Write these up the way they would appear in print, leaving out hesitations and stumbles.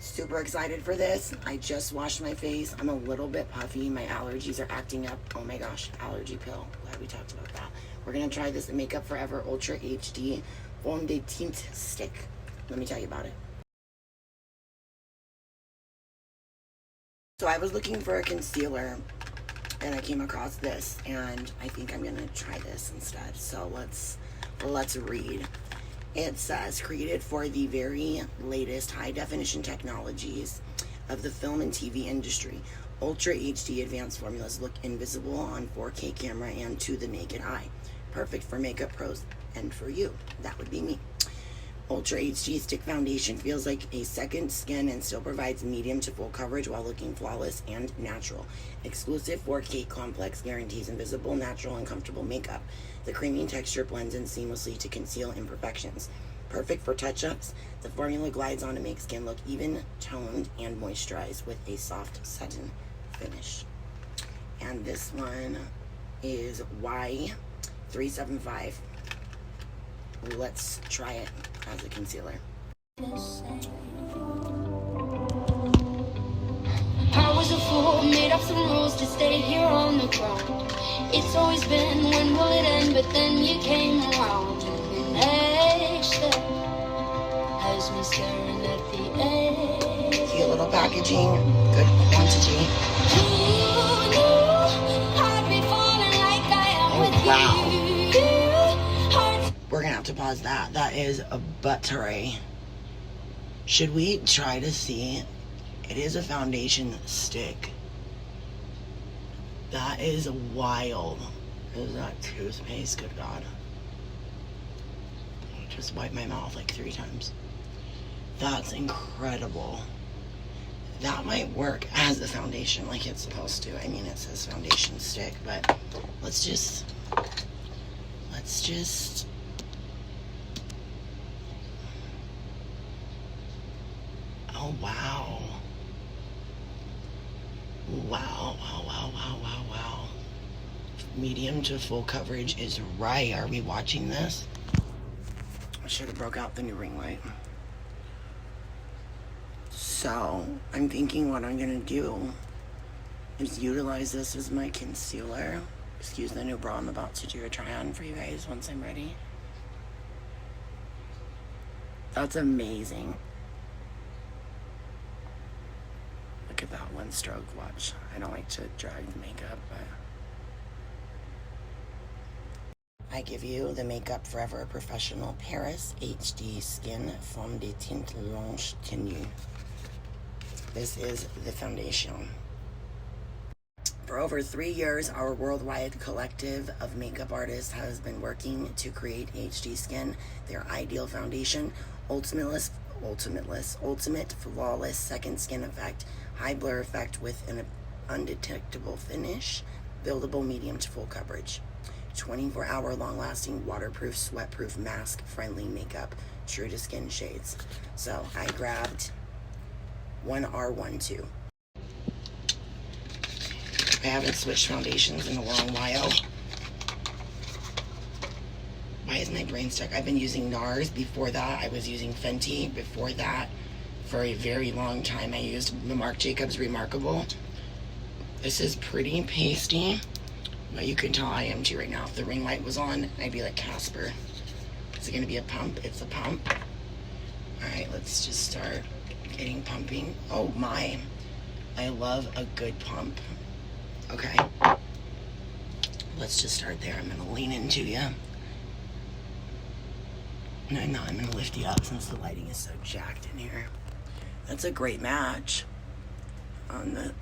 Super excited for this. I just washed my face. I'm a little bit puffy. My allergies are acting up. Oh my gosh, allergy pill. Glad we talked about that. We're gonna try this Makeup Forever Ultra HD Fond de Teint Stick. Let me tell you about it. So I was looking for a concealer and I came across this, and I think I'm gonna try this instead. So let's read. It says, created for the very latest high definition technologies of the film and TV industry, Ultra HD advanced formulas look invisible on 4K camera and to the naked eye. Perfect for makeup pros and for you. That would be me. Ultra HD Stick Foundation feels like a second skin and still provides medium to full coverage while looking flawless and natural. Exclusive 4K complex guarantees invisible, natural, and comfortable makeup. The creamy texture blends in seamlessly to conceal imperfections. Perfect for touch-ups, the formula glides on to make skin look even toned and moisturized with a soft satin finish. And this one is Y375. Let's try it as a concealer. I was a fool, made up some rules to stay here on the ground. It's always been, when will it end? But then you came around. And the next step has me staring at the edge. See a little packaging, good quantity. I'd be falling like I am with you. We're gonna have to pause that. That is a buttery. Should we try to see? It is a foundation stick. That is wild. Is that toothpaste? Good God. Just wipe my mouth like 3 times. That's incredible. That might work as a foundation like it's supposed to. I mean, it says foundation stick, but let's just oh, wow. Wow. Medium to full coverage is right. Are we watching this? I should have broke out the new ring light. So, I'm thinking what I'm gonna do is utilize this as my concealer. Excuse the new bra I'm about to do a try on for you guys once I'm ready. That's amazing. Look at that one stroke, watch. I don't like to drag the makeup, but I give you the Makeup Forever Professional Paris HD Skin Fond de Teint Longe Tenue. This is the foundation. For over 3 years, our worldwide collective of makeup artists has been working to create HD Skin, their ideal foundation, ultimate flawless second skin effect, high blur effect with an undetectable finish, buildable medium to full coverage, 24-hour long-lasting, waterproof, sweat-proof, mask-friendly makeup, true to skin shades. So I grabbed 1R12. I haven't switched foundations in a long while. Why is my brain stuck? I've been using NARS. Before that, I was using Fenty. Before that, for a very long time, I used the Marc Jacobs Remarkable. This is pretty pasty, but you can tell I am too right now. If the ring light was on, I'd be like Casper. Is it gonna be a pump? It's a pump. All right, let's just start getting pumping. Oh my, I love a good pump. Okay, let's just start there. I'm gonna lean into you. No, I'm gonna lift you up since the lighting is so jacked in here. That's a great match on the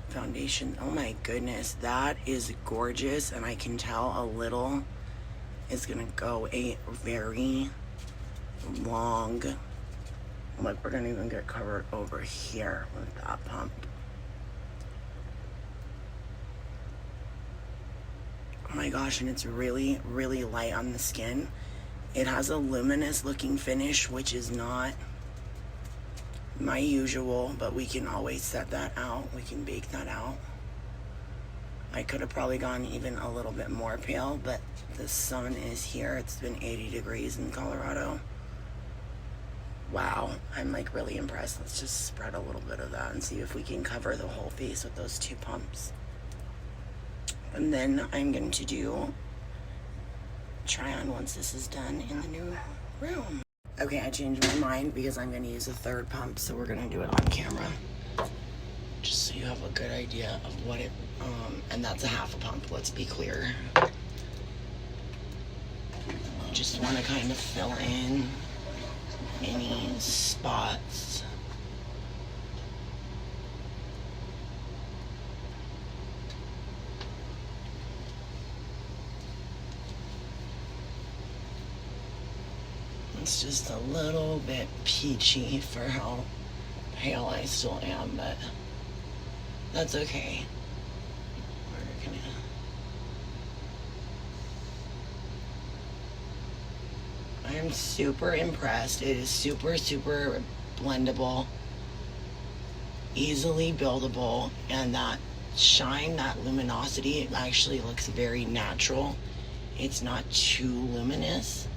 foundation. Oh my goodness, that is gorgeous, and I can tell a little is gonna go a very long, like we're gonna even get covered over here with that pump. Oh my gosh, and it's really, really light on the skin. It has a luminous looking finish, which is not my usual, but we can always set that out. We can bake that out. I could have probably gone even a little bit more pale, but the sun is here. It's been 80 degrees in Colorado. Wow, I'm like really impressed. Let's just spread a little bit of that and see if we can cover the whole face with those 2 pumps. And then I'm going to do try on once this is done in the new room. Okay, I changed my mind because I'm going to use a 3rd pump, so we're going to do it on camera. Just so you have a good idea of what it, and that's a half a pump, let's be clear. Just want to kind of fill in any spots. It's just a little bit peachy for how pale I still am, but that's okay. We're gonna I'm super impressed. It is super, super blendable, easily buildable, and that shine, that luminosity, it actually looks very natural. It's not too luminous.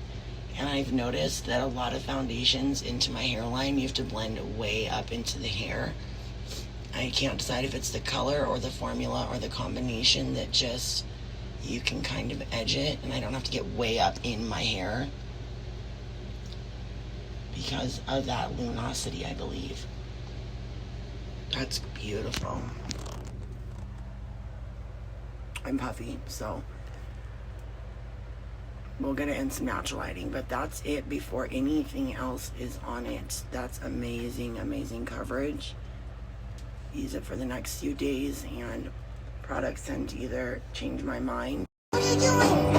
And I've noticed that a lot of foundations into my hairline, you have to blend way up into the hair. I can't decide if it's the color or the formula or the combination that just, you can kind of edge it, and I don't have to get way up in my hair because of that luminosity, I believe. That's beautiful. I'm puffy, so we'll get it in some natural lighting, but that's it before anything else is on it. That's amazing, amazing coverage. Use it for the next few days, and products tend to either change my mind. What are you doing?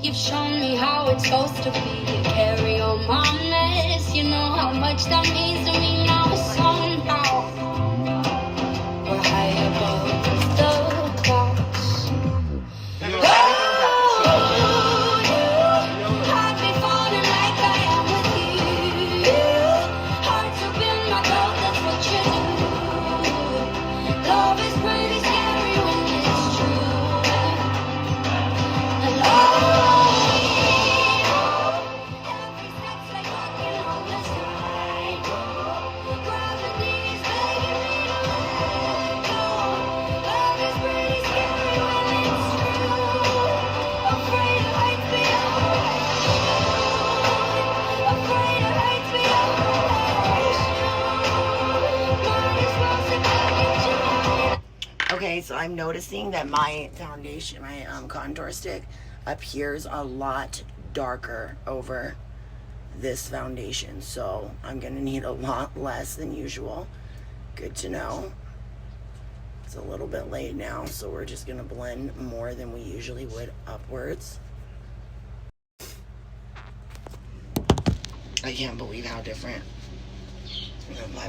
You've shown me how it's supposed to be. You carry on my mess. You know how much that means to me now. Somehow we're high above the clouds. Oh, I'd be falling like I am with you. Hearts up in my throat, that's what you do. Love is pretty scary when it's true. And Okay, so I'm noticing that my foundation, my contour stick appears a lot darker over this foundation, so I'm gonna need a lot less than usual. Good to know. It's a little bit late now, so we're just gonna blend more than we usually would upwards. I can't believe how different.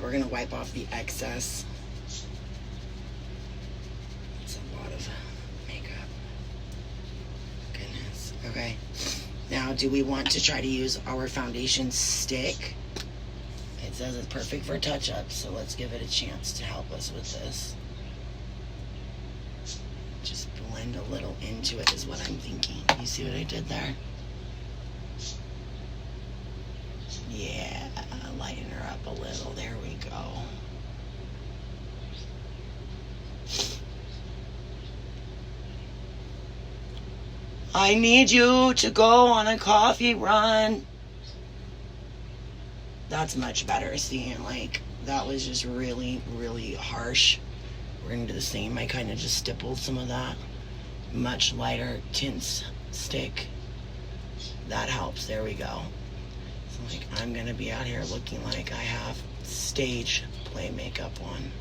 We're gonna wipe off the excess. It's a lot of makeup. Goodness. Okay. Now, do we want to try to use our foundation stick? It says it's perfect for touch-ups, so let's give it a chance to help us with this. Just blend a little into it is what I'm thinking. You see what I did there? Yeah, lighten her up a little. There we go. I need you to go on a coffee run. That's much better. See, like, that was just really, really harsh. We're going to do the same. I kind of just stippled some of that much lighter tints stick. That helps. There we go. So, like, I'm going to be out here looking like I have stage play makeup on.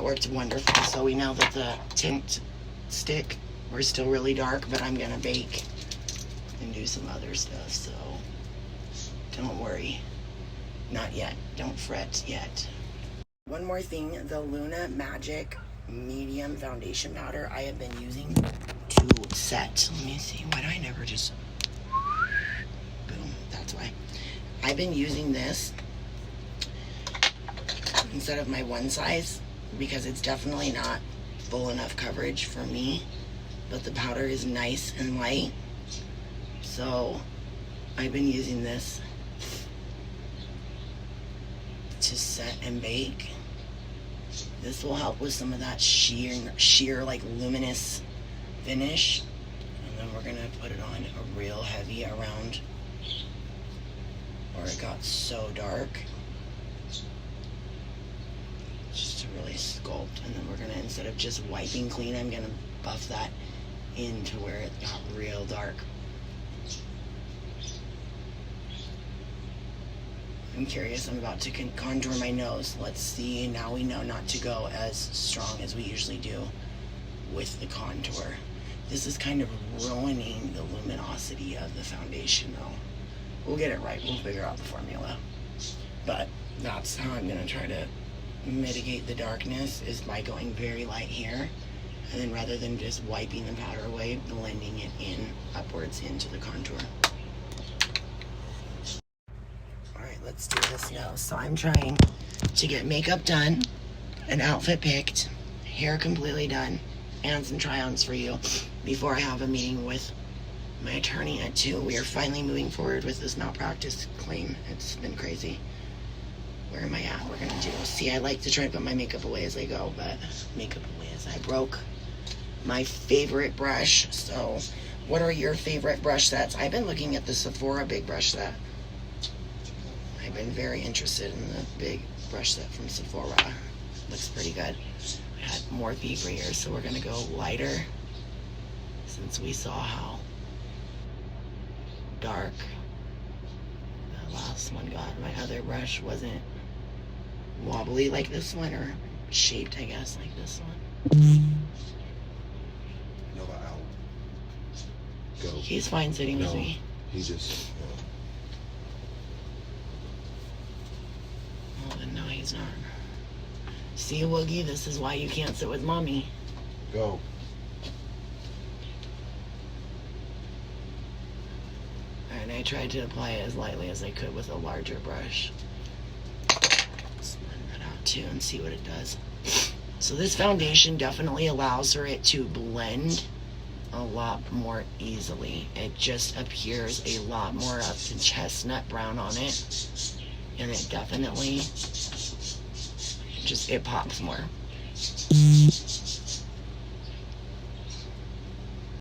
that worked wonderful. So we know that the tint stick, we're still really dark, but I'm gonna bake and do some other stuff, so don't worry. Not yet. Don't fret yet. One more thing, the Luna Magic Medium Foundation Powder I have been using to set. Let me see. Why do I never just... Boom. That's why. I've been using this instead of my one size because it's definitely not full enough coverage for me, but the powder is nice and light. So I've been using this to set and bake. This will help with some of that sheer like luminous finish. And then we're gonna put it on a real heavy around where it got so dark. Just to really sculpt. And then we're gonna, instead of just wiping clean, I'm gonna buff that into where it got real dark. I'm curious. I'm about to contour my nose. Let's see. Now we know not to go as strong as we usually do with the contour. This is kind of ruining the luminosity of the foundation though. We'll get it right. We'll figure out the formula. But that's how I'm going to try to mitigate the darkness, is by going very light here. And then rather than just wiping the powder away, blending it in upwards into the contour. Let's do this nose. So I'm trying to get makeup done, an outfit picked, hair completely done, and some try-ons for you before I have a meeting with my attorney at 2. We are finally moving forward with this malpractice claim. It's been crazy. Where am I at? We're gonna do. See, I like to try to put my makeup away as I go, but makeup away as I broke my favorite brush. So what are your favorite brush sets? I've been looking at the Sephora big brush set. I've been very interested in the big brush set from Sephora. Looks pretty good. I had Morphe for years, so we're gonna go lighter since we saw how dark the last one got. My other brush wasn't wobbly like this one, or shaped, I guess, like this one. No, out. Go. He's fine sitting with me. He just. Oh, then no, he's not. See, Woogie, this is why you can't sit with mommy. Go. And I tried to apply it as lightly as I could with a larger brush. Let's blend that out too and see what it does. So this foundation definitely allows for it to blend a lot more easily. It just appears a lot more of the chestnut brown on it. And it definitely just, it pops more.